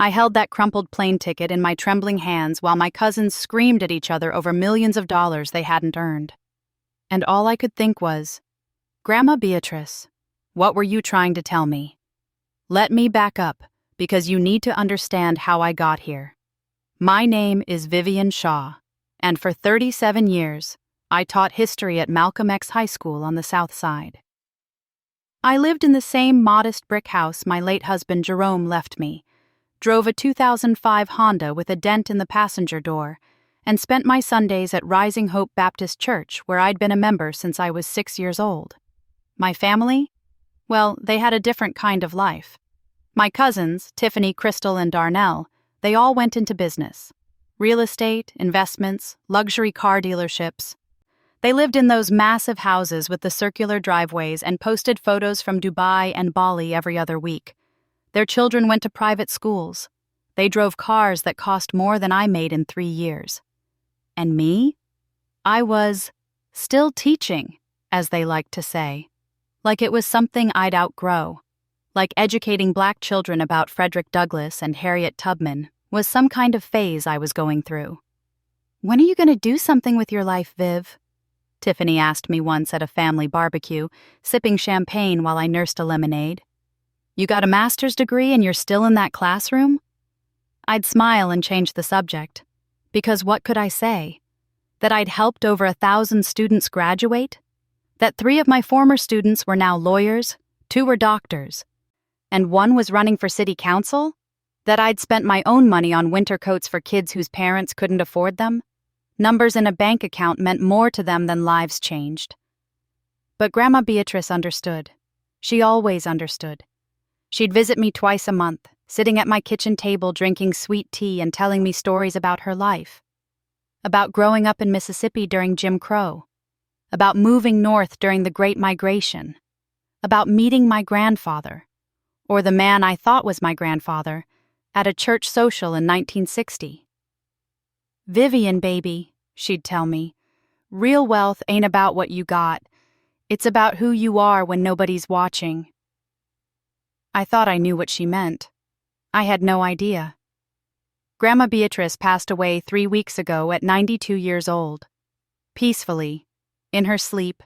I held that crumpled plane ticket in my trembling hands while my cousins screamed at each other over millions of dollars they hadn't earned. And all I could think was, Grandma Beatrice, what were you trying to tell me? Let me back up, because you need to understand how I got here. My name is Vivian Shaw, and for 37 years, I taught history at Malcolm X High School on the South Side. I lived in the same modest brick house my late husband Jerome left me, drove a 2005 Honda with a dent in the passenger door, and spent my Sundays at Rising Hope Baptist Church, where I'd been a member since I was 6 years old. My family? Well, they had a different kind of life. My cousins, Tiffany, Crystal, and Darnell, they all went into business. Real estate, investments, luxury car dealerships. They lived in those massive houses with the circular driveways and posted photos from Dubai and Bali every other week. Their children went to private schools. They drove cars that cost more than I made in 3 years. And me? I was still teaching, as they like to say. Like it was something I'd outgrow. Like educating Black children about Frederick Douglass and Harriet Tubman was some kind of phase I was going through. "When are you going to do something with your life, Viv?" Tiffany asked me once at a family barbecue, sipping champagne while I nursed a lemonade. "You got a master's degree and you're still in that classroom?" I'd smile and change the subject. Because what could I say? That I'd helped over 1,000 students graduate? That 3 of my former students were now lawyers, 2 were doctors, and 1 was running for city council? That I'd spent my own money on winter coats for kids whose parents couldn't afford them? Numbers in a bank account meant more to them than lives changed. But Grandma Beatrice understood. She always understood. She'd visit me twice a month, sitting at my kitchen table drinking sweet tea and telling me stories about her life. About growing up in Mississippi during Jim Crow. About moving north during the Great Migration. About meeting my grandfather, or the man I thought was my grandfather, at a church social in 1960. "Vivian, baby," she'd tell me, "real wealth ain't about what you got. It's about who you are when nobody's watching." I thought I knew what she meant. I had no idea. Grandma Beatrice passed away 3 weeks ago at 92 years old. Peacefully, in her sleep,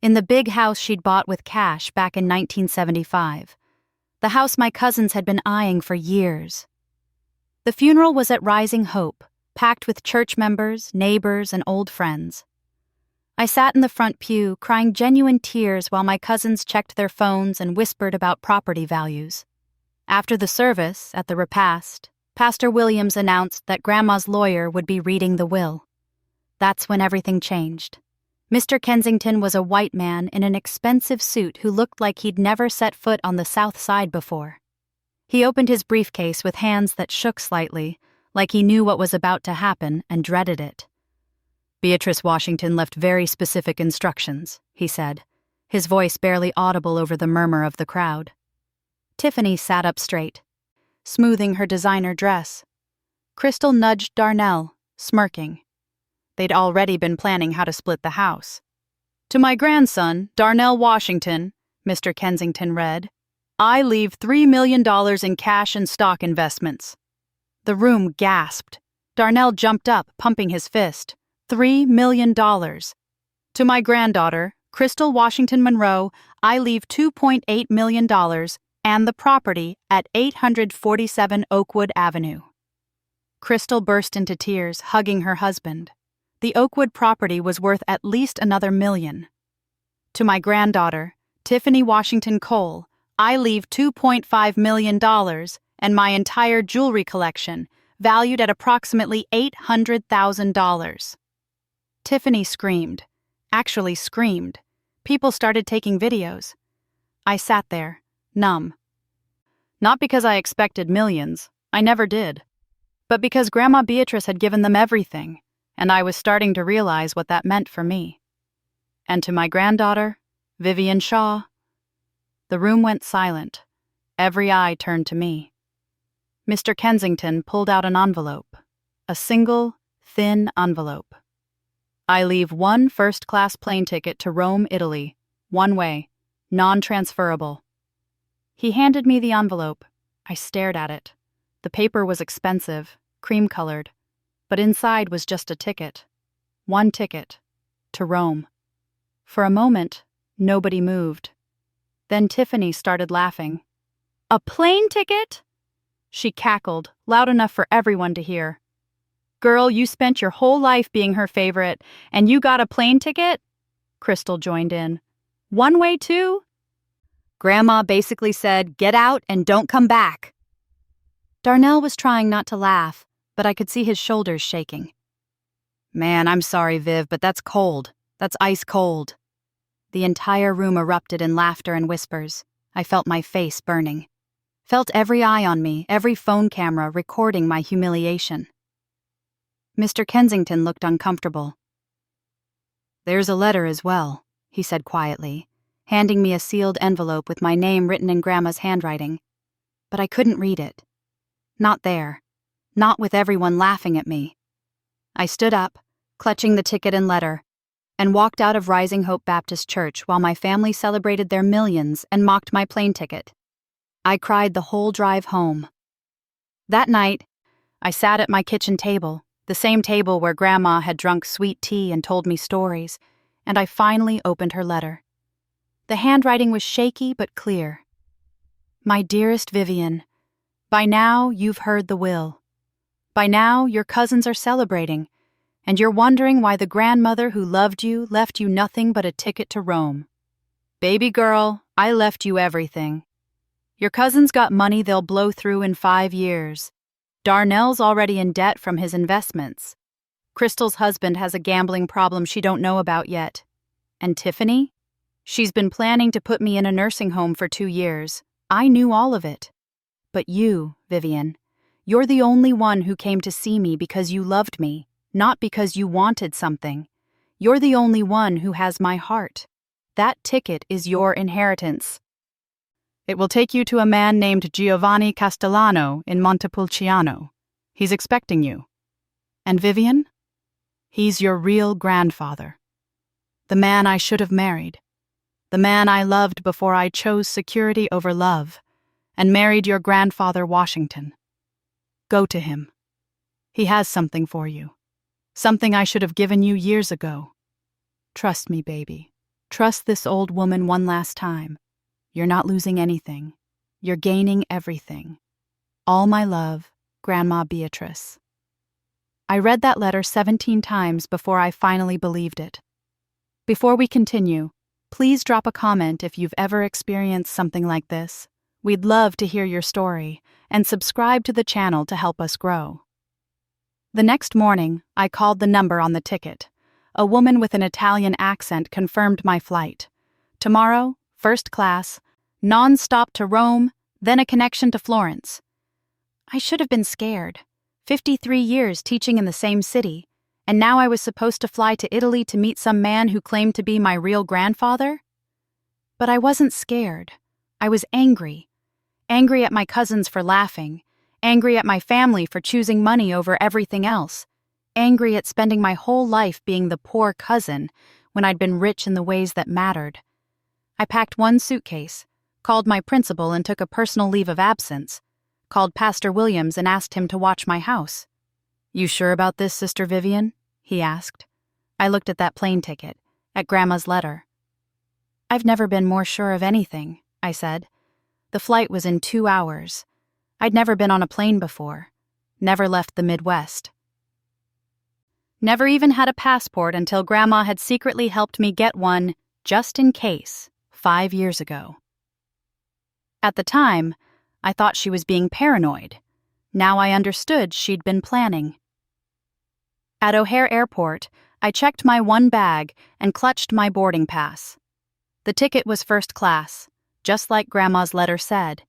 in the big house she'd bought with cash back in 1975. The house my cousins had been eyeing for years. The funeral was at Rising Hope, packed with church members, neighbors, and old friends. I sat in the front pew, crying genuine tears while my cousins checked their phones and whispered about property values. After the service, at the repast, Pastor Williams announced that Grandma's lawyer would be reading the will. That's when everything changed. Mr. Kensington was a white man in an expensive suit who looked like he'd never set foot on the South Side before. He opened his briefcase with hands that shook slightly, like he knew what was about to happen and dreaded it. "Beatrice Washington left very specific instructions," he said, his voice barely audible over the murmur of the crowd. Tiffany sat up straight, smoothing her designer dress. Crystal nudged Darnell, smirking. They'd already been planning how to split the house. "To my grandson, Darnell Washington," Mr. Kensington read, "I leave $3 million in cash and stock investments." The room gasped. Darnell jumped up, pumping his fist. $3 million. "To my granddaughter, Crystal Washington Monroe, I leave $2.8 million and the property at 847 Oakwood Avenue." Crystal burst into tears, hugging her husband. The Oakwood property was worth at least another $1 million. "To my granddaughter, Tiffany Washington Cole, I leave $2.5 million and my entire jewelry collection, valued at approximately $800,000. Tiffany screamed. Actually screamed. People started taking videos. I sat there, numb. Not because I expected millions, I never did, but because Grandma Beatrice had given them everything, and I was starting to realize what that meant for me. And to my granddaughter, Vivian Shaw. The room went silent. Every eye turned to me. Mr. Kensington pulled out an envelope. A single, thin envelope. "I leave 1 first-class plane ticket to Rome, Italy. One way. Non-transferable." He handed me the envelope. I stared at it. The paper was expensive, cream-colored, but inside was just a ticket. One ticket. To Rome. For a moment, nobody moved. Then Tiffany started laughing. "A plane ticket?" She cackled, loud enough for everyone to hear. "Girl, you spent your whole life being her favorite, and you got a plane ticket?" Crystal joined in. "One way too?" "Grandma basically said, 'Get out and don't come back.'" Darnell was trying not to laugh, but I could see his shoulders shaking. "Man, I'm sorry, Viv, but that's cold. That's ice cold." The entire room erupted in laughter and whispers. I felt my face burning. Felt every eye on me, every phone camera recording my humiliation. Mr. Kensington looked uncomfortable. "There's a letter as well," he said quietly, handing me a sealed envelope with my name written in Grandma's handwriting. But I couldn't read it. Not there. Not with everyone laughing at me. I stood up, clutching the ticket and letter, and walked out of Rising Hope Baptist Church while my family celebrated their millions and mocked my plane ticket. I cried the whole drive home. That night, I sat at my kitchen table, the same table where Grandma had drunk sweet tea and told me stories, and I finally opened her letter. The handwriting was shaky but clear. "My dearest Vivian, by now you've heard the will. By now your cousins are celebrating, and you're wondering why the grandmother who loved you left you nothing but a ticket to Rome. Baby girl, I left you everything. Your cousins got money they'll blow through in 5 years. Darnell's already in debt from his investments. Crystal's husband has a gambling problem she don't know about yet. And Tiffany? She's been planning to put me in a nursing home for 2 years. I knew all of it. But you, Vivian, you're the only one who came to see me because you loved me, not because you wanted something. You're the only one who has my heart. That ticket is your inheritance. It will take you to a man named Giovanni Castellano in Montepulciano. He's expecting you. And Vivian? He's your real grandfather. The man I should have married. The man I loved before I chose security over love and married your grandfather Washington. Go to him. He has something for you. Something I should have given you years ago. Trust me, baby. Trust this old woman one last time. You're not losing anything. You're gaining everything. All my love, Grandma Beatrice." I read that letter 17 times before I finally believed it. Before we continue, please drop a comment if you've ever experienced something like this. We'd love to hear your story, and subscribe to the channel to help us grow. The next morning, I called the number on the ticket. A woman with an Italian accent confirmed my flight. Tomorrow, first class, non-stop to Rome, then a connection to Florence. I should have been scared. 53 years teaching in the same city, and now I was supposed to fly to Italy to meet some man who claimed to be my real grandfather? But I wasn't scared. I was angry. Angry at my cousins for laughing. Angry at my family for choosing money over everything else. Angry at spending my whole life being the poor cousin when I'd been rich in the ways that mattered. I packed one suitcase, called my principal and took a personal leave of absence, called Pastor Williams and asked him to watch my house. "You sure about this, Sister Vivian?" he asked. I looked at that plane ticket, at Grandma's letter. "I've never been more sure of anything," I said. The flight was in 2 hours. I'd never been on a plane before. Never left the Midwest. Never even had a passport until Grandma had secretly helped me get one, just in case, 5 years ago. At the time, I thought she was being paranoid. Now I understood she'd been planning. At O'Hare Airport, I checked my one bag and clutched my boarding pass. The ticket was first class, just like Grandma's letter said.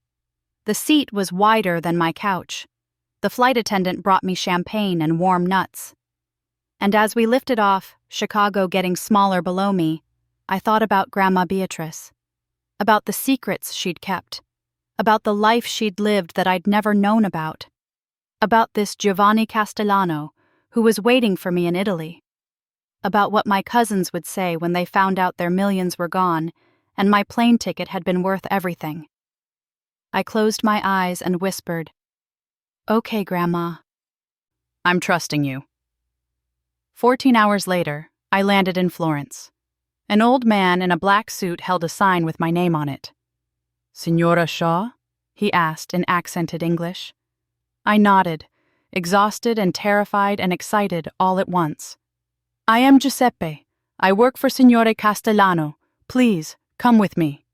The seat was wider than my couch. The flight attendant brought me champagne and warm nuts. And as we lifted off, Chicago getting smaller below me, I thought about Grandma Beatrice. About the secrets she'd kept. About the life she'd lived that I'd never known about. About this Giovanni Castellano, who was waiting for me in Italy. About what my cousins would say when they found out their millions were gone and my plane ticket had been worth everything. I closed my eyes and whispered, Okay, Grandma. I'm trusting you. 14 hours later, I landed in Florence. An old man in a black suit held a sign with my name on it. Signora Shaw? He asked in accented English. I nodded, exhausted and terrified and excited all at once. I am Giuseppe. I work for Signore Castellano. Please, come with me.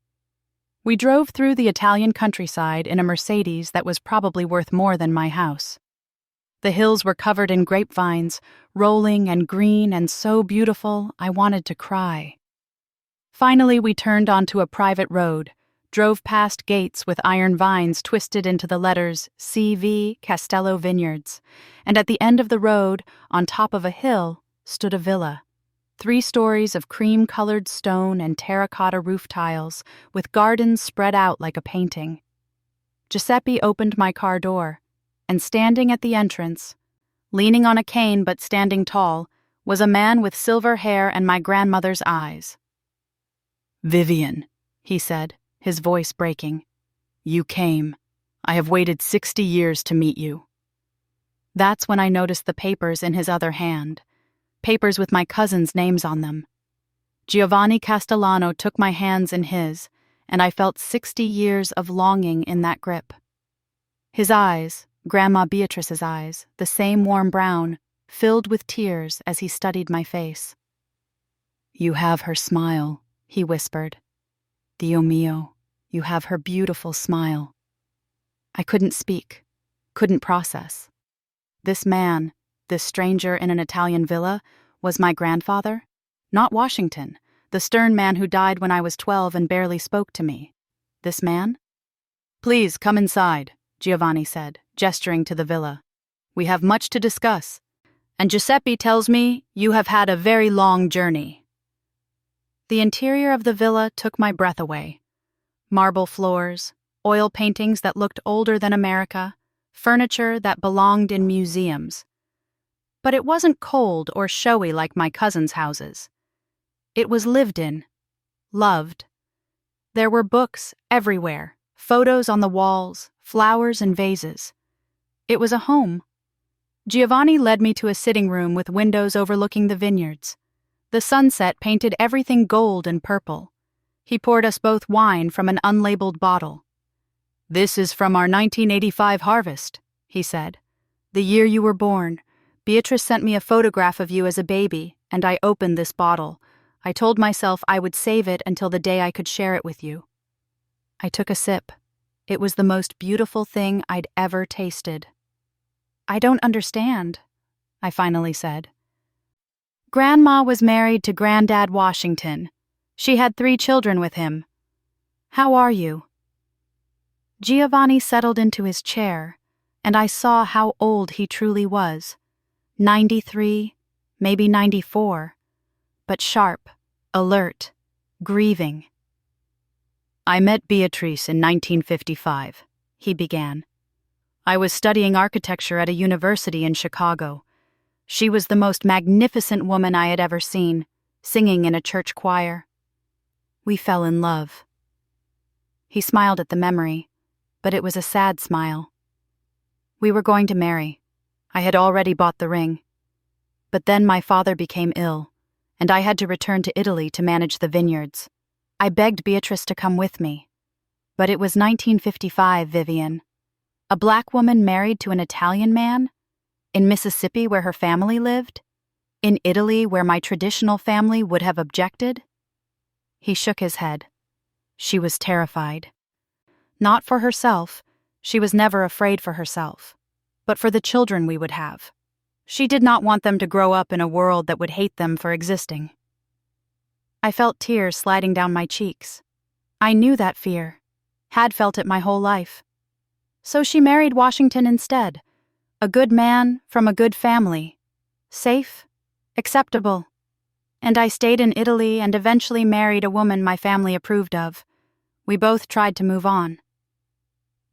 We drove through the Italian countryside in a Mercedes that was probably worth more than my house. The hills were covered in grapevines, rolling and green and so beautiful I wanted to cry. Finally, we turned onto a private road, drove past gates with iron vines twisted into the letters CV Castello Vineyards, and at the end of the road, on top of a hill, stood a villa. 3 stories of cream-colored stone and terracotta roof tiles, with gardens spread out like a painting. Giuseppe opened my car door, and standing at the entrance, leaning on a cane but standing tall, was a man with silver hair and my grandmother's eyes. "Vivian," he said, his voice breaking. "You came. I have waited 60 years to meet you." That's when I noticed the papers in his other hand. Papers with my cousins' names on them. Giovanni Castellano took my hands in his, and I felt 60 years of longing in that grip. His eyes, Grandma Beatrice's eyes, the same warm brown, filled with tears as he studied my face. "You have her smile," he whispered. "Dio mio, you have her beautiful smile." I couldn't speak, couldn't process. This man, this stranger in an Italian villa, was my grandfather, not Washington, the stern man who died when I was 12 and barely spoke to me. This man? "Please come inside," Giovanni said, gesturing to the villa. "We have much to discuss, and Giuseppe tells me you have had a very long journey." The interior of the villa took my breath away. Marble floors, oil paintings that looked older than America, furniture that belonged in museums. But it wasn't cold or showy like my cousins' houses. It was lived in, loved. There were books everywhere, photos on the walls, flowers and vases. It was a home. Giovanni led me to a sitting room with windows overlooking the vineyards. The sunset painted everything gold and purple. He poured us both wine from an unlabeled bottle. "This is from our 1985 harvest," he said. "The year you were born. Beatrice sent me a photograph of you as a baby, and I opened this bottle. I told myself I would save it until the day I could share it with you." I took a sip. It was the most beautiful thing I'd ever tasted. "I don't understand," I finally said. "Grandma was married to Granddad Washington. She had 3 children with him. How are you?" Giovanni settled into his chair, and I saw how old he truly was. 93, maybe 94, but sharp, alert, grieving. "I met Beatrice in 1955, he began. "I was studying architecture at a university in Chicago. She was the most magnificent woman I had ever seen, singing in a church choir. We fell in love." He smiled at the memory, but it was a sad smile. "We were going to marry. I had already bought the ring. But then my father became ill, and I had to return to Italy to manage the vineyards. I begged Beatrice to come with me. But it was 1955, Vivian. A black woman married to an Italian man? In Mississippi where her family lived? In Italy where my traditional family would have objected?" He shook his head. She was terrified. Not for herself, she was never afraid for herself, but for the children we would have. She did not want them to grow up in a world that would hate them for existing. I felt tears sliding down my cheeks. I knew that fear, had felt it my whole life. So she married Washington instead, a good man from a good family, safe, acceptable. And I stayed in Italy and eventually married a woman my family approved of. We both tried to move on.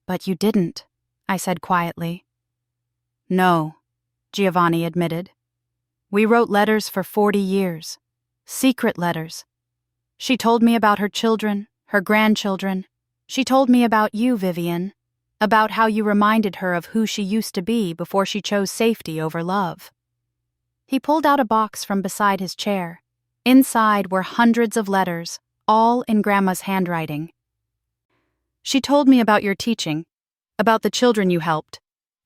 "But you didn't," I said quietly. "No," Giovanni admitted. "We wrote letters for 40 years. Secret letters. She told me about her children, her grandchildren. She told me about you, Vivian. about how you reminded her of who she used to be before she chose safety over love. He pulled out a box from beside his chair. Inside were hundreds of letters, all in Grandma's handwriting. She told me about your teaching, about the children you helped,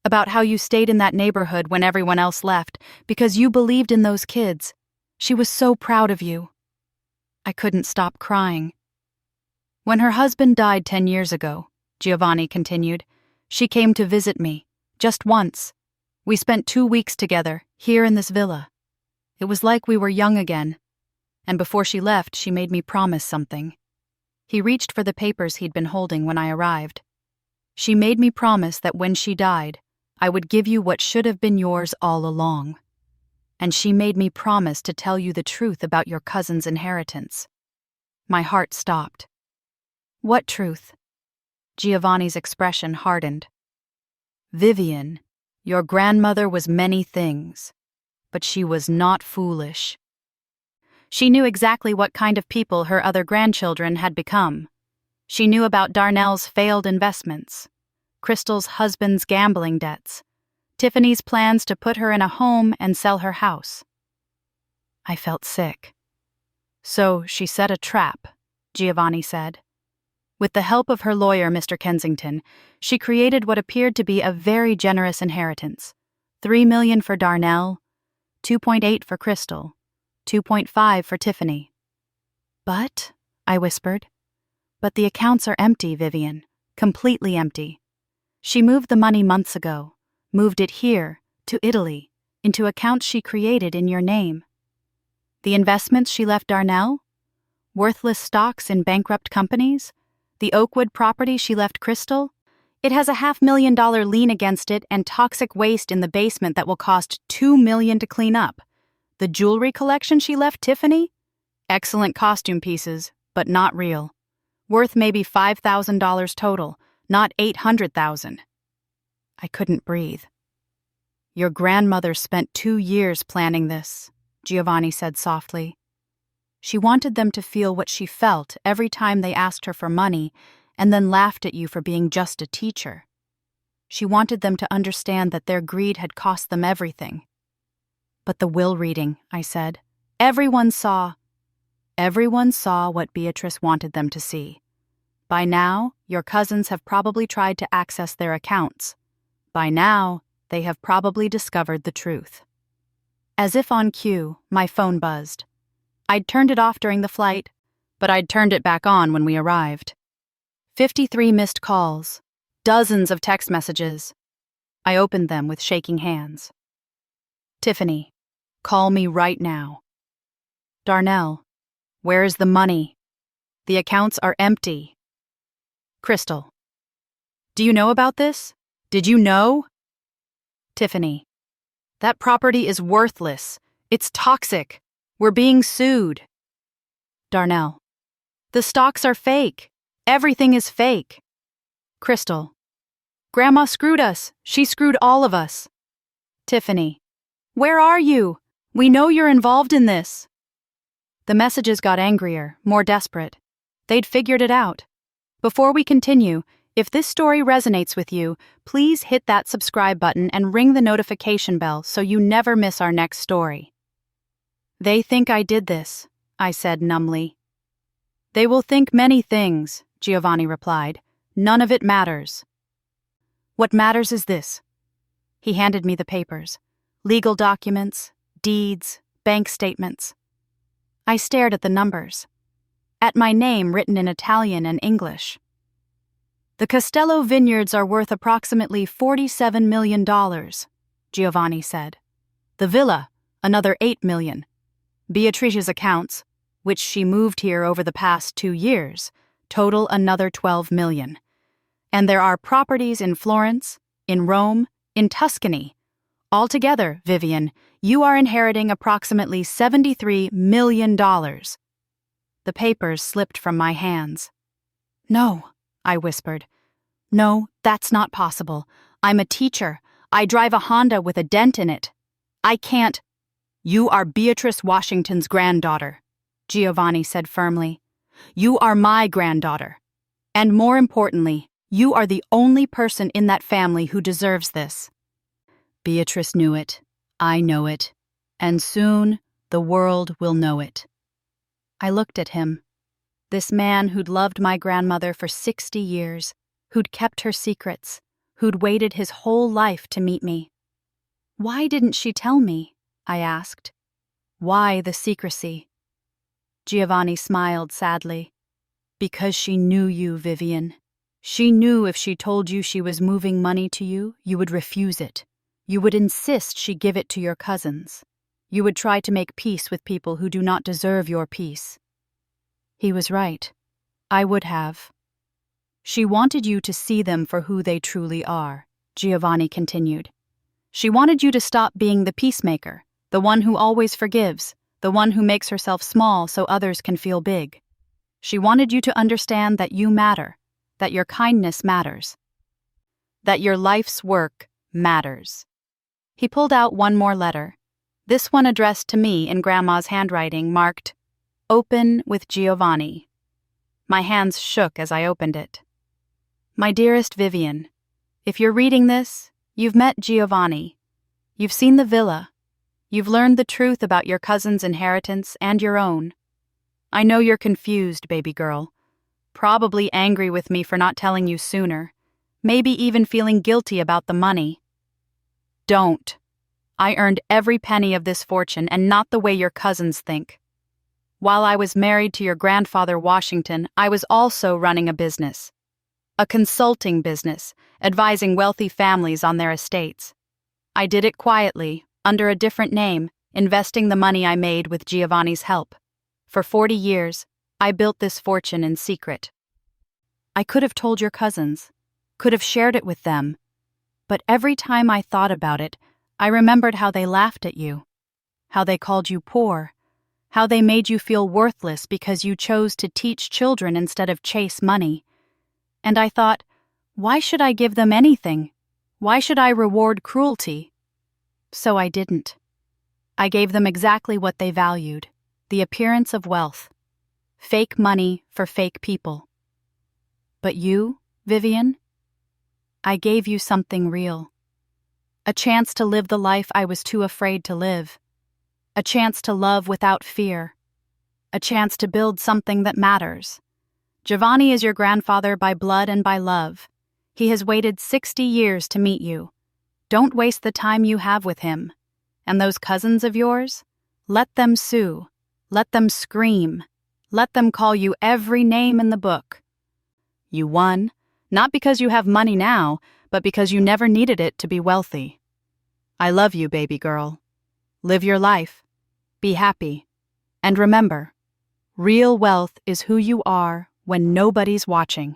about how you stayed in that neighborhood when everyone else left because you believed in those kids. She was so proud of you. I couldn't stop crying. When her husband died 10 years ago, Giovanni continued, she came to visit me, just once. We spent 2 weeks together, here in this villa. It was like we were young again. And before she left, she made me promise something. He reached for the papers he'd been holding when I arrived. She made me promise that when she died, I would give you what should have been yours all along. And she made me promise to tell you the truth about your cousin's inheritance. My heart stopped. What truth? Giovanni's expression hardened. Vivian, your grandmother was many things, but she was not foolish. She knew exactly what kind of people her other grandchildren had become. She knew about Darnell's failed investments, Crystal's husband's gambling debts, Tiffany's plans to put her in a home and sell her house. I felt sick. So she set a trap, Giovanni said. With the help of her lawyer, Mr. Kensington, she created what appeared to be a very generous inheritance. $3 million for Darnell, $2.8 for Crystal, $2.5 for Tiffany. But, I whispered, but the accounts are empty, Vivian, completely empty. She moved the money months ago, moved it here, to Italy, into accounts she created in your name. The investments she left Darnell? Worthless stocks in bankrupt companies? The Oakwood property she left Crystal? It has a $500,000 lien against it and toxic waste in the basement that will cost $2 million to clean up. The jewelry collection she left Tiffany? Excellent costume pieces, but not real. Worth maybe $5,000 total, not $800,000. I couldn't breathe. Your grandmother spent 2 years planning this, Giovanni said softly. She wanted them to feel what she felt every time they asked her for money and then laughed at you for being just a teacher. She wanted them to understand that their greed had cost them everything. But the will reading, I said. Everyone saw what Beatrice wanted them to see. By now, your cousins have probably tried to access their accounts. By now, they have probably discovered the truth. As if on cue, my phone buzzed. I'd turned it off during the flight, but I'd turned it back on when we arrived. 53 missed calls, dozens of text messages. I opened them with shaking hands. Tiffany, call me right now. Darnell, where is the money? The accounts are empty. Crystal, do you know about this? Did you know? Tiffany, that property is worthless. It's toxic. We're being sued. Darnell, the stocks are fake. Everything is fake. Crystal, Grandma screwed us. She screwed all of us. Tiffany, where are you? We know you're involved in this. The messages got angrier, more desperate. They'd figured it out. Before we continue, if this story resonates with you, please hit that subscribe button and ring the notification bell so you never miss our next story. They think I did this, I said numbly. They will think many things, Giovanni replied. None of it matters. What matters is this. He handed me the papers. Legal documents, deeds, bank statements. I stared at the numbers. At my name written in Italian and English. The Castello vineyards are worth approximately $47 million, Giovanni said. The villa, another $8 million. Beatrice's accounts, which she moved here over the past 2 years, total another $12 million. And there are properties in Florence, in Rome, in Tuscany. Altogether, Vivian, you are inheriting approximately $73 million. The papers slipped from my hands. No, I whispered. No, that's not possible. I'm a teacher. I drive a Honda with a dent in it. I can't. You are Beatrice Washington's granddaughter, Giovanni said firmly. You are my granddaughter. And more importantly, You are the only person in that family who deserves this." Beatrice knew it. I know it. And soon, the world will know it. I looked at him. This man who'd loved my grandmother for 60 years, who'd kept her secrets, who'd waited his whole life to meet me. "Why didn't she tell me?" I asked. "Why the secrecy?" Giovanni smiled sadly. "Because she knew you, Vivian. She knew if she told you she was moving money to you, you would refuse it. You would insist she give it to your cousins. You would try to make peace with people who do not deserve your peace." He was right. I would have. "She wanted you to see them for who they truly are," Giovanni continued. "She wanted you to stop being the peacemaker, the one who always forgives, the one who makes herself small so others can feel big. She wanted you to understand that you matter, that your kindness matters, that your life's work matters." He pulled out one more letter, this one addressed to me in Grandma's handwriting, marked, "Open with Giovanni." My hands shook as I opened it. "My dearest Vivian, if you're reading this, you've met Giovanni. You've seen the villa. You've learned the truth about your cousin's inheritance and your own. I know you're confused, baby girl. Probably angry with me for not telling you sooner. Maybe even feeling guilty about the money. Don't. I earned every penny of this fortune and not the way your cousins think. While I was married to your grandfather Washington, I was also running a business. A consulting business, advising wealthy families on their estates. I did it quietly, under a different name, investing the money I made with Giovanni's help. For 40 years, I built this fortune in secret. I could have told your cousins, could have shared it with them, but every time I thought about it, I remembered how they laughed at you, how they called you poor, how they made you feel worthless because you chose to teach children instead of chase money. And I thought, why should I give them anything? Why should I reward cruelty? So I didn't. I gave them exactly what they valued, the appearance of wealth. Fake money for fake people. But you, Vivian? I gave you something real. A chance to live the life I was too afraid to live. A chance to love without fear. A chance to build something that matters. Giovanni is your grandfather by blood and by love. He has waited 60 years to meet you. Don't waste the time you have with him. And those cousins of yours? Let them sue. Let them scream. Let them call you every name in the book. You won, not because you have money now, but because you never needed it to be wealthy. I love you, baby girl. Live your life. Be happy. And remember, real wealth is who you are when nobody's watching.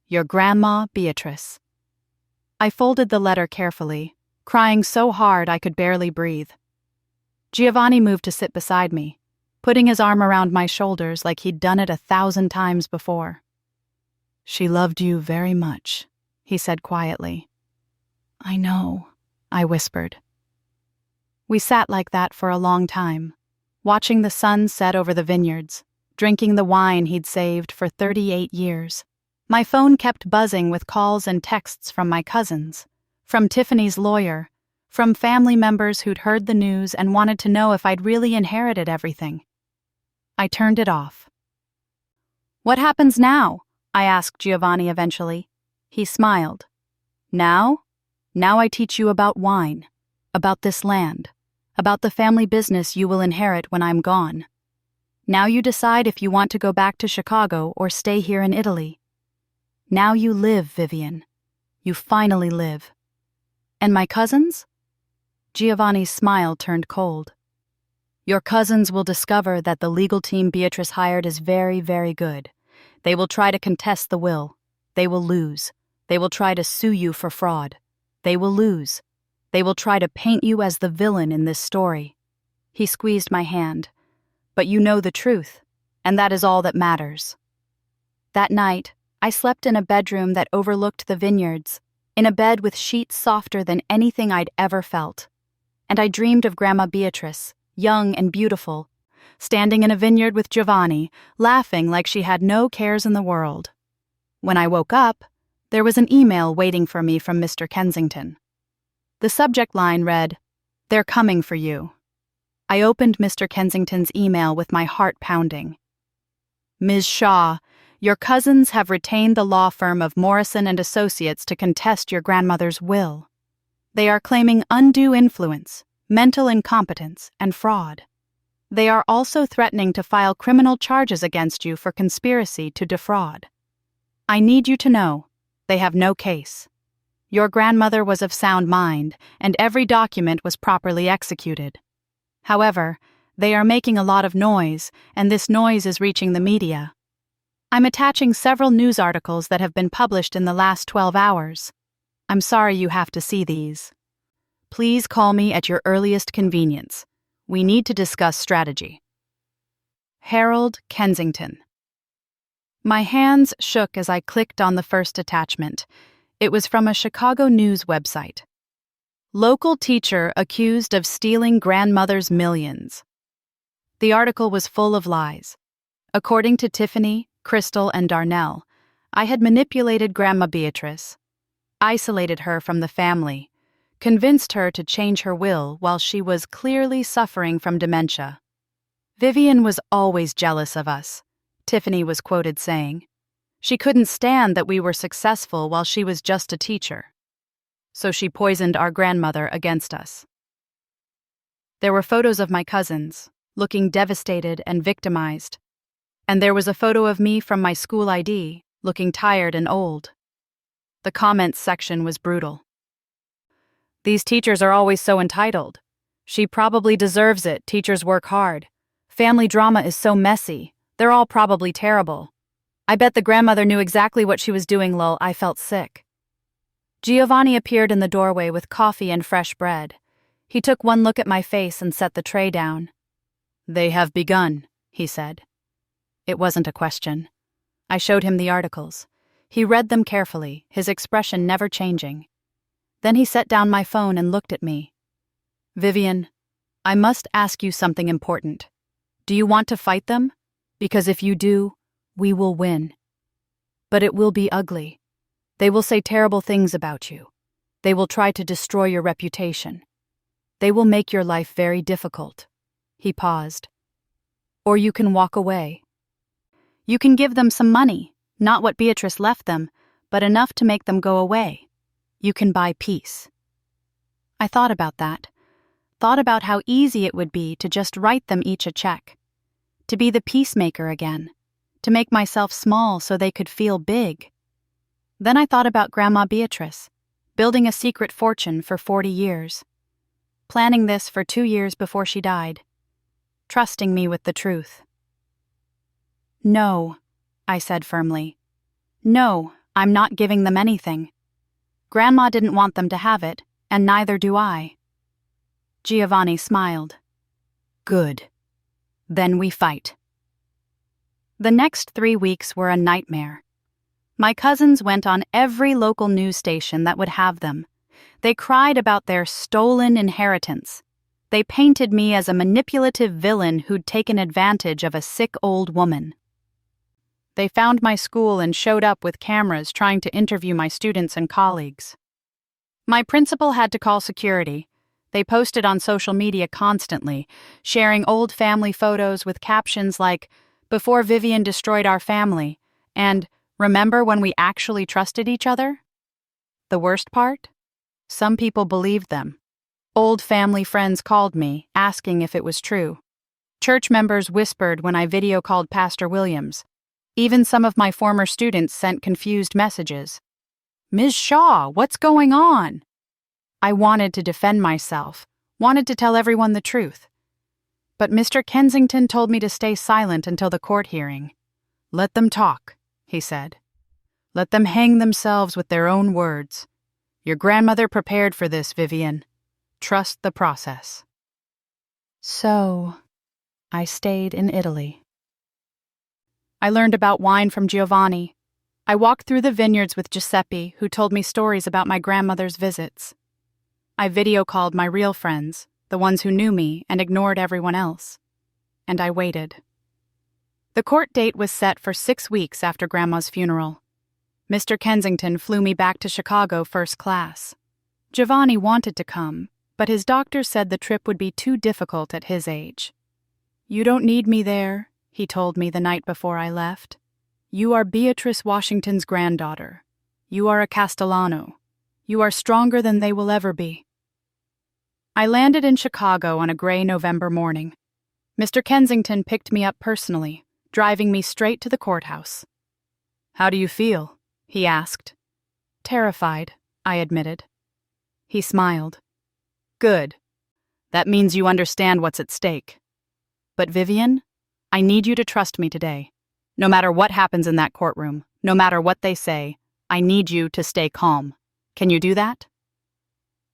Your Grandma Beatrice. I folded the letter carefully, crying so hard I could barely breathe. Giovanni moved to sit beside me, putting his arm around my shoulders like he'd done it 1,000 times before. "She loved you very much," he said quietly. "I know," I whispered. We sat like that for a long time, watching the sun set over the vineyards, drinking the wine he'd saved for 38 years. My phone kept buzzing with calls and texts from my cousins, from Tiffany's lawyer, from family members who'd heard the news and wanted to know if I'd really inherited everything. I turned it off. "What happens now?" I asked Giovanni eventually. He smiled. Now I teach you about wine, about this land, about the family business you will inherit when I'm gone. Now you decide if you want to go back to Chicago or stay here in Italy. Now you live, Vivian. You finally live. And my cousins?" Giovanni's smile turned cold. "Your cousins will discover that the legal team Beatrice hired is very, very good. They will try to contest the will. They will lose. They will try to sue you for fraud. They will lose. They will try to paint you as the villain in this story." He squeezed my hand. "But you know the truth, and that is all that matters." That night, I slept in a bedroom that overlooked the vineyards, in a bed with sheets softer than anything I'd ever felt. And I dreamed of Grandma Beatrice, young and beautiful, standing in a vineyard with Giovanni, laughing like she had no cares in the world. When I woke up, There was an email waiting for me from Mr. Kensington. The subject line read, "They're coming for you." I opened Mr. Kensington's email with my heart pounding. "Ms. Shaw, your cousins have retained the law firm of Morrison and Associates to contest your grandmother's will. They are claiming undue influence, mental incompetence, and fraud. They are also threatening to file criminal charges against you for conspiracy to defraud. I need you to know, they have no case. Your grandmother was of sound mind, and every document was properly executed. However, they are making a lot of noise, and this noise is reaching the media. I'm attaching several news articles that have been published in the last 12 hours. I'm sorry you have to see these. Please call me at your earliest convenience. We need to discuss strategy. Harold Kensington." My hands shook as I clicked on the first attachment. It was from a Chicago news website. Local teacher accused of stealing grandmother's millions. The article was full of lies. According to Tiffany, Crystal, and Darnell, I had manipulated Grandma Beatrice, isolated her from the family, convinced her to change her will while she was clearly suffering from dementia. "Vivian was always jealous of us," Tiffany was quoted saying. "She couldn't stand that we were successful while she was just a teacher. So she poisoned our grandmother against us." There were photos of my cousins, looking devastated and victimized. And there was a photo of me from my school ID, looking tired and old. The comments section was brutal. "These teachers are always so entitled. She probably deserves it, teachers work hard. Family drama is so messy, they're all probably terrible. I bet the grandmother knew exactly what she was doing, lol, I felt sick." Giovanni appeared in the doorway with coffee and fresh bread. He took one look at my face and set the tray down. "They have begun," he said. It wasn't a question. I showed him the articles. He read them carefully, his expression never changing. Then he set down my phone and looked at me. "Vivian, I must ask you something important. Do you want to fight them? Because if you do, we will win. But it will be ugly. They will say terrible things about you. They will try to destroy your reputation. They will make your life very difficult." He paused. "Or you can walk away. You can give them some money, not what Beatrice left them, but enough to make them go away. You can buy peace." I thought about that. Thought about how easy it would be to just write them each a check. To be the peacemaker again. To make myself small so they could feel big. Then I thought about Grandma Beatrice, building a secret fortune for 40 years. Planning this for 2 years before she died. Trusting me with the truth. "No," I said firmly. "No, I'm not giving them anything. Grandma didn't want them to have it, and neither do I." Giovanni smiled. "Good. Then we fight." The next 3 weeks were a nightmare. My cousins went on every local news station that would have them. They cried about their stolen inheritance. They painted me as a manipulative villain who'd taken advantage of a sick old woman. They found my school and showed up with cameras trying to interview my students and colleagues. My principal had to call security. They posted on social media constantly, sharing old family photos with captions like, "Before Vivian destroyed our family," and "Remember when we actually trusted each other?" The worst part? Some people believed them. Old family friends called me, asking if it was true. Church members whispered when I video called Pastor Williams. Even some of my former students sent confused messages. "Ms. Shaw, what's going on?" I wanted to defend myself, wanted to tell everyone the truth. But Mr. Kensington told me to stay silent until the court hearing. "Let them talk," he said. "Let them hang themselves with their own words. Your grandmother prepared for this, Vivian. Trust the process." So, I stayed in Italy. I learned about wine from Giovanni. I walked through the vineyards with Giuseppe, who told me stories about my grandmother's visits. I video called my real friends, the ones who knew me and ignored everyone else. And I waited. The court date was set for 6 weeks after Grandma's funeral. Mr. Kensington flew me back to Chicago first class. Giovanni wanted to come, but his doctor said the trip would be too difficult at his age. "You don't need me there," he told me the night before I left. "You are Beatrice Washington's granddaughter. You are a Castellano. You are stronger than they will ever be." I landed in Chicago on a gray November morning. Mr. Kensington picked me up personally, driving me straight to the courthouse. "How do you feel?" he asked. "Terrified," I admitted. He smiled. "Good. That means you understand what's at stake. But Vivian, I need you to trust me today. No matter what happens in that courtroom, no matter what they say, I need you to stay calm. Can you do that?"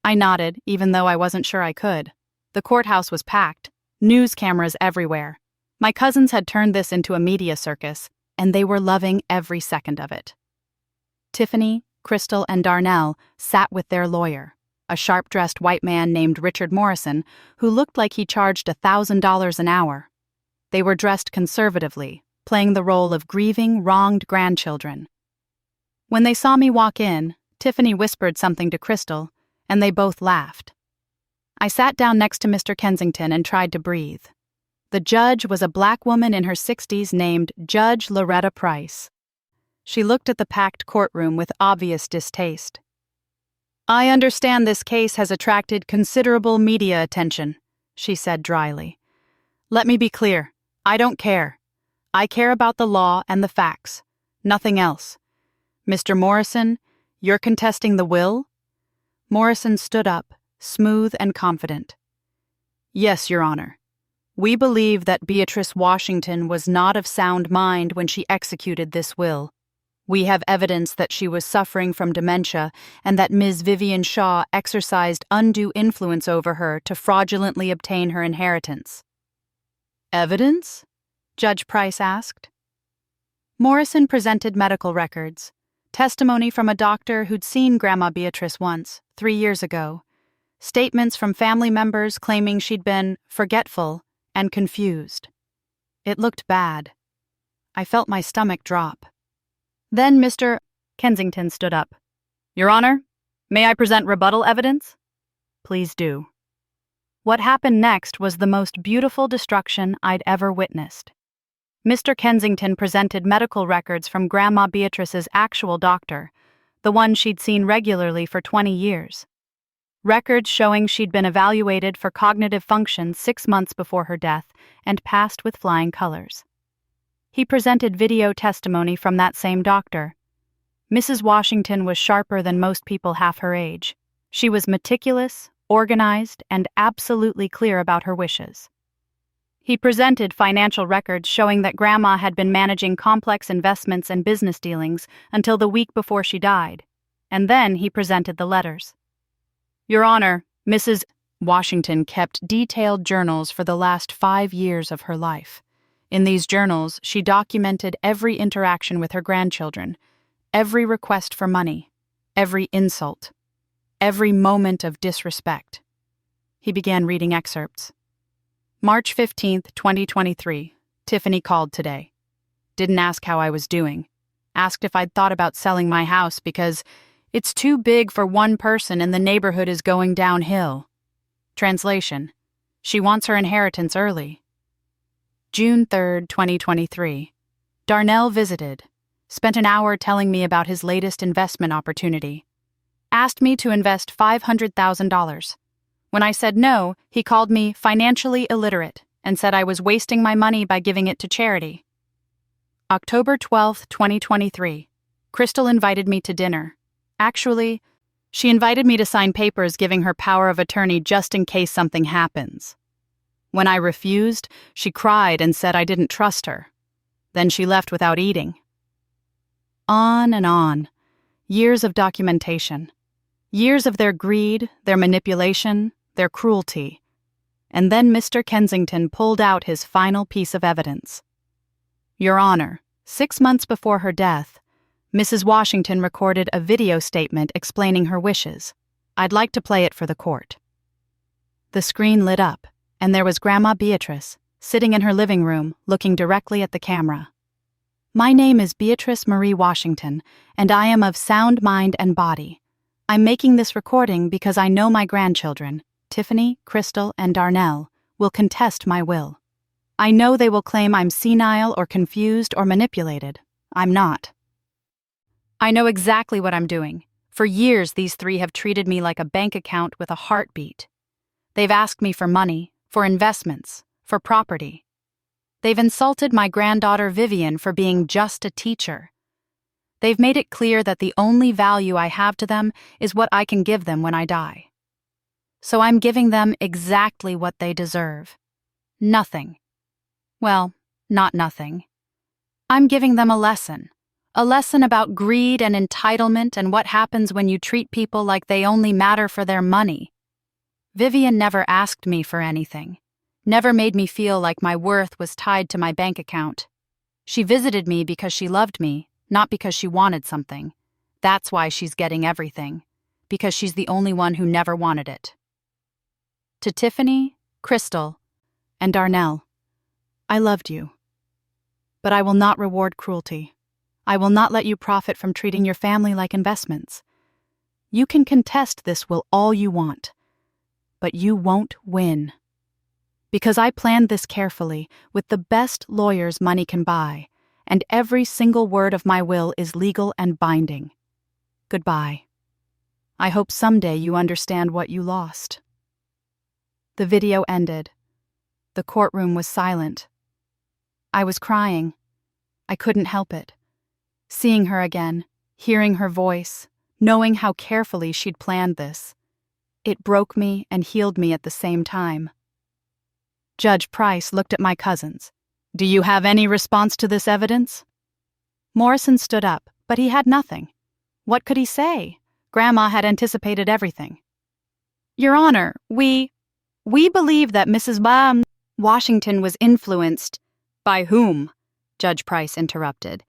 I nodded, even though I wasn't sure I could. The courthouse was packed, news cameras everywhere. My cousins had turned this into a media circus, and they were loving every second of it. Tiffany, Crystal, and Darnell sat with their lawyer, a sharp-dressed white man named Richard Morrison, who looked like he charged $1,000 an hour. They were dressed conservatively, playing the role of grieving, wronged grandchildren. When they saw me walk in, Tiffany whispered something to Crystal, and they both laughed. I sat down next to Mr. Kensington and tried to breathe. The judge was a black woman in her 60s named Judge Loretta Price. She looked at the packed courtroom with obvious distaste. "I understand this case has attracted considerable media attention," she said dryly. "Let me be clear. I don't care. I care about the law and the facts. Nothing else. Mr. Morrison, you're contesting the will?" Morrison stood up, smooth and confident. "Yes, Your Honor. We believe that Beatrice Washington was not of sound mind when she executed this will. We have evidence that she was suffering from dementia and that Ms. Vivian Shaw exercised undue influence over her to fraudulently obtain her inheritance." "Evidence?" Judge Price asked. Morrison presented medical records, testimony from a doctor who'd seen Grandma Beatrice once, 3 years ago, statements from family members claiming she'd been forgetful and confused. It looked bad. I felt my stomach drop. Then Mr. Kensington stood up. "Your Honor, may I present rebuttal evidence?" "Please do." What happened next was the most beautiful destruction I'd ever witnessed. Mr. Kensington presented medical records from Grandma Beatrice's actual doctor, the one she'd seen regularly for 20 years. Records showing she'd been evaluated for cognitive function 6 months before her death and passed with flying colors. He presented video testimony from that same doctor. Mrs. Washington was sharper than most people half her age. She was meticulous, organized, and absolutely clear about her wishes. He presented financial records showing that Grandma had been managing complex investments and business dealings until the week before she died, and then he presented the letters. "Your Honor, Mrs. Washington kept detailed journals for the last 5 years of her life. In these journals, she documented every interaction with her grandchildren, every request for money, every insult, every moment of disrespect." He began reading excerpts. "March 15th, 2023. Tiffany called today. Didn't ask how I was doing. Asked if I'd thought about selling my house because it's too big for one person and the neighborhood is going downhill. Translation: she wants her inheritance early. June 3rd, 2023. Darnell visited. Spent an hour telling me about his latest investment opportunity. Asked me to invest $500,000. When I said no, he called me financially illiterate and said I was wasting my money by giving it to charity. October 12th, 2023. Crystal invited me to dinner. Actually, she invited me to sign papers giving her power of attorney just in case something happens. When I refused, she cried and said I didn't trust her. Then she left without eating. On and on. Years of documentation. Years of their greed, their manipulation, their cruelty. And then Mr. Kensington pulled out his final piece of evidence. Your Honor, 6 months before her death, Mrs. Washington recorded a video statement explaining her wishes. I'd like to play it for the court. The screen lit up, and there was Grandma Beatrice, sitting in her living room, looking directly at the camera. My name is Beatrice Marie Washington, and I am of sound mind and body. I'm making this recording because I know my grandchildren, Tiffany, Crystal, and Darnell, will contest my will. I know they will claim I'm senile or confused or manipulated. I'm not. I know exactly what I'm doing. For years, these three have treated me like a bank account with a heartbeat. They've asked me for money, for investments, for property. They've insulted my granddaughter Vivian for being just a teacher. They've made it clear that the only value I have to them is what I can give them when I die. So I'm giving them exactly what they deserve. Nothing. Well, not nothing. I'm giving them a lesson about greed and entitlement and what happens when you treat people like they only matter for their money. Vivian never asked me for anything, never made me feel like my worth was tied to my bank account. She visited me because she loved me, not because she wanted something. That's why she's getting everything, because she's the only one who never wanted it. To Tiffany, Crystal, and Darnell, I loved you. But I will not reward cruelty. I will not let you profit from treating your family like investments. You can contest this will all you want, but you won't win. Because I planned this carefully, with the best lawyers money can buy, and every single word of my will is legal and binding. Goodbye. I hope someday you understand what you lost. The video ended. The courtroom was silent. I was crying. I couldn't help it. Seeing her again, hearing her voice, knowing how carefully she'd planned this, it broke me and healed me at the same time. Judge Price looked at my cousins. Do you have any response to this evidence? Morrison stood up, but he had nothing. What could he say? Grandma had anticipated everything. Your Honor, we believe that Mrs. Washington was influenced. By whom? Judge Price interrupted.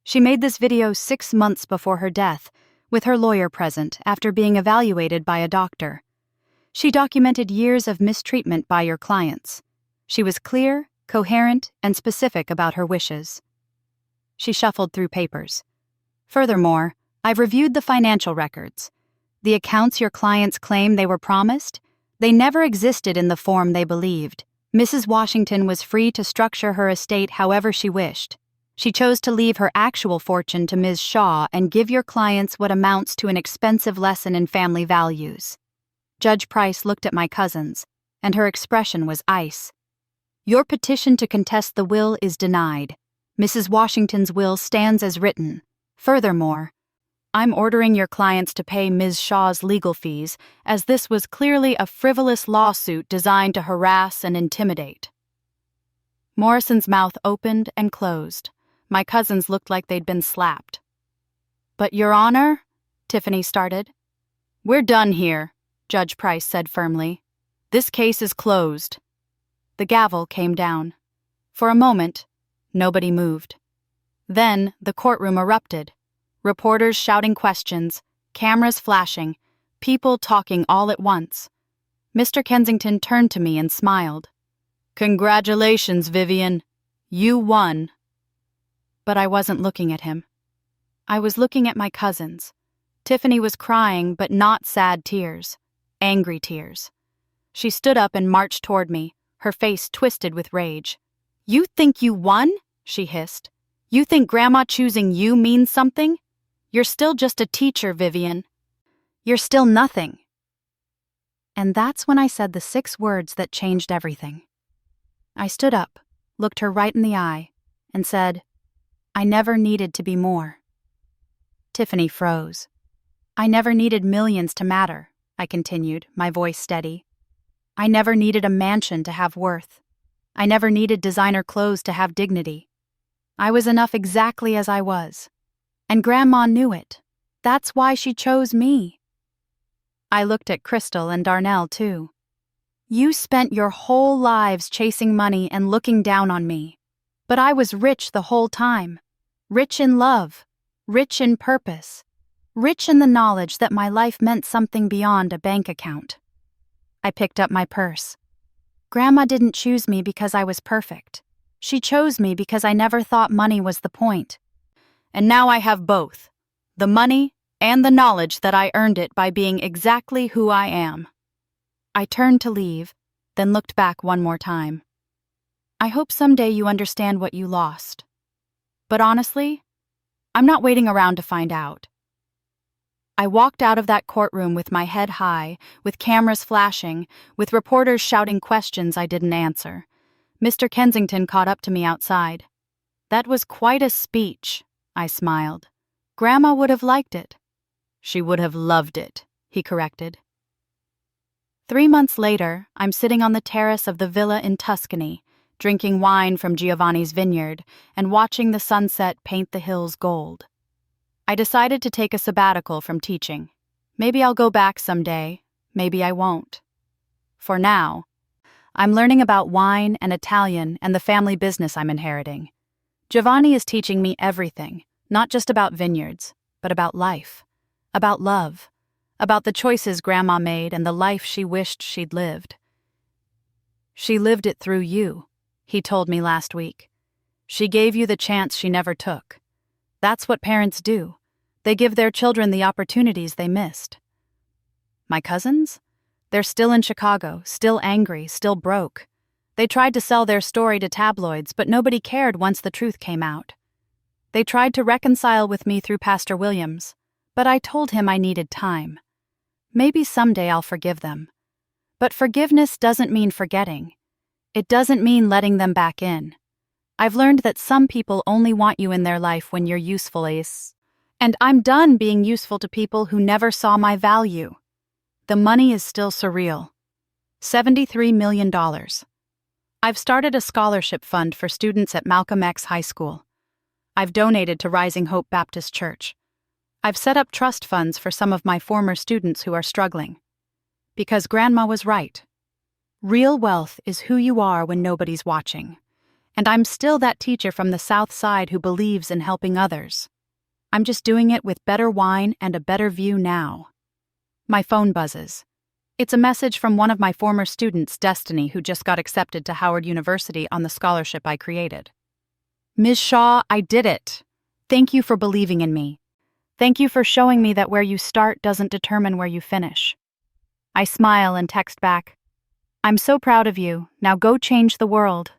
She made this video 6 months before her death, with her lawyer present after being evaluated by a doctor. She documented years of mistreatment by your clients. She was clear, coherent, and specific about her wishes. She shuffled through papers. Furthermore, I've reviewed the financial records. The accounts your clients claim they were promised, they never existed in the form they believed. Mrs. Washington was free to structure her estate however she wished. She chose to leave her actual fortune to Ms. Shaw and give your clients what amounts to an expensive lesson in family values. Judge Price looked at my cousins, and her expression was ice. Your petition to contest the will is denied. Mrs. Washington's will stands as written. Furthermore, I'm ordering your clients to pay Ms. Shaw's legal fees, as this was clearly a frivolous lawsuit designed to harass and intimidate. Morrison's mouth opened and closed. My cousins looked like they'd been slapped. But, Your Honor, Tiffany started. We're done here, Judge Price said firmly. This case is closed. The gavel came down. For a moment, nobody moved. Then the courtroom erupted. Reporters shouting questions, cameras flashing, people talking all at once. Mr. Kensington turned to me and smiled. Congratulations, Vivian. You won. But I wasn't looking at him. I was looking at my cousins. Tiffany was crying, but not sad tears, angry tears. She stood up and marched toward me, her face twisted with rage. You think you won? She hissed. You think Grandma choosing you means something? You're still just a teacher, Vivian. You're still nothing. And that's when I said the 6 words that changed everything. I stood up, looked her right in the eye, and said, I never needed to be more. Tiffany froze. I never needed millions to matter, I continued, my voice steady. I never needed a mansion to have worth. I never needed designer clothes to have dignity. I was enough exactly as I was. And Grandma knew it. That's why she chose me. I looked at Crystal and Darnell, too. You spent your whole lives chasing money and looking down on me. But I was rich the whole time. Rich in love. Rich in purpose. Rich in the knowledge that my life meant something beyond a bank account. I picked up my purse. Grandma didn't choose me because I was perfect. She chose me because I never thought money was the point. And now I have both, the money and the knowledge that I earned it by being exactly who I am. I turned to leave, then looked back one more time. I hope someday you understand what you lost. But honestly, I'm not waiting around to find out. I walked out of that courtroom with my head high, with cameras flashing, with reporters shouting questions I didn't answer. Mr. Kensington caught up to me outside. "That was quite a speech," I smiled. "Grandma would have liked it." "She would have loved it," he corrected. 3 months later, I'm sitting on the terrace of the villa in Tuscany, drinking wine from Giovanni's vineyard and watching the sunset paint the hills gold. I decided to take a sabbatical from teaching. Maybe I'll go back someday, maybe I won't. For now, I'm learning about wine and Italian and the family business I'm inheriting. Giovanni is teaching me everything, not just about vineyards, but about life, about love, about the choices Grandma made and the life she wished she'd lived. "She lived it through you," he told me last week. "She gave you the chance she never took. That's what parents do. They give their children the opportunities they missed." My cousins? They're still in Chicago, still angry, still broke. They tried to sell their story to tabloids, but nobody cared once the truth came out. They tried to reconcile with me through Pastor Williams, but I told him I needed time. Maybe someday I'll forgive them. But forgiveness doesn't mean forgetting. It doesn't mean letting them back in. I've learned that some people only want you in their life when you're useful, Ace. And I'm done being useful to people who never saw my value. The money is still surreal. $73 million. I've started a scholarship fund for students at Malcolm X High School. I've donated to Rising Hope Baptist Church. I've set up trust funds for some of my former students who are struggling. Because Grandma was right. Real wealth is who you are when nobody's watching. And I'm still that teacher from the South Side who believes in helping others. I'm just doing it with better wine and a better view now. My phone buzzes. It's a message from one of my former students, Destiny, who just got accepted to Howard University on the scholarship I created. "Ms. Shaw, I did it. Thank you for believing in me. Thank you for showing me that where you start doesn't determine where you finish." I smile and text back, "I'm so proud of you. Now go change the world."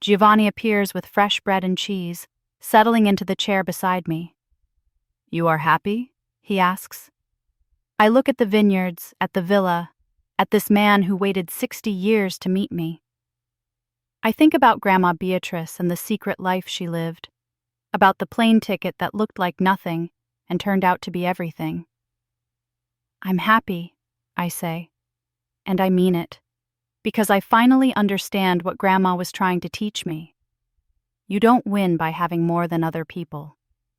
Giovanni appears with fresh bread and cheese, settling into the chair beside me. "You are happy?" he asks. I look at the vineyards, at the villa, at this man who waited 60 years to meet me. I think about Grandma Beatrice and the secret life she lived, about the plane ticket that looked like nothing and turned out to be everything. "I'm happy," I say, and I mean it, because I finally understand what Grandma was trying to teach me. You don't win by having more than other people.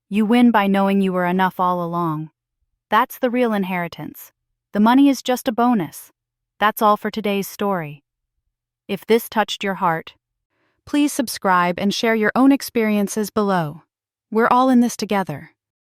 You win by knowing you were enough all along. That's the real inheritance. The money is just a bonus. That's all for today's story. If this touched your heart, please subscribe and share your own experiences below. We're all in this together.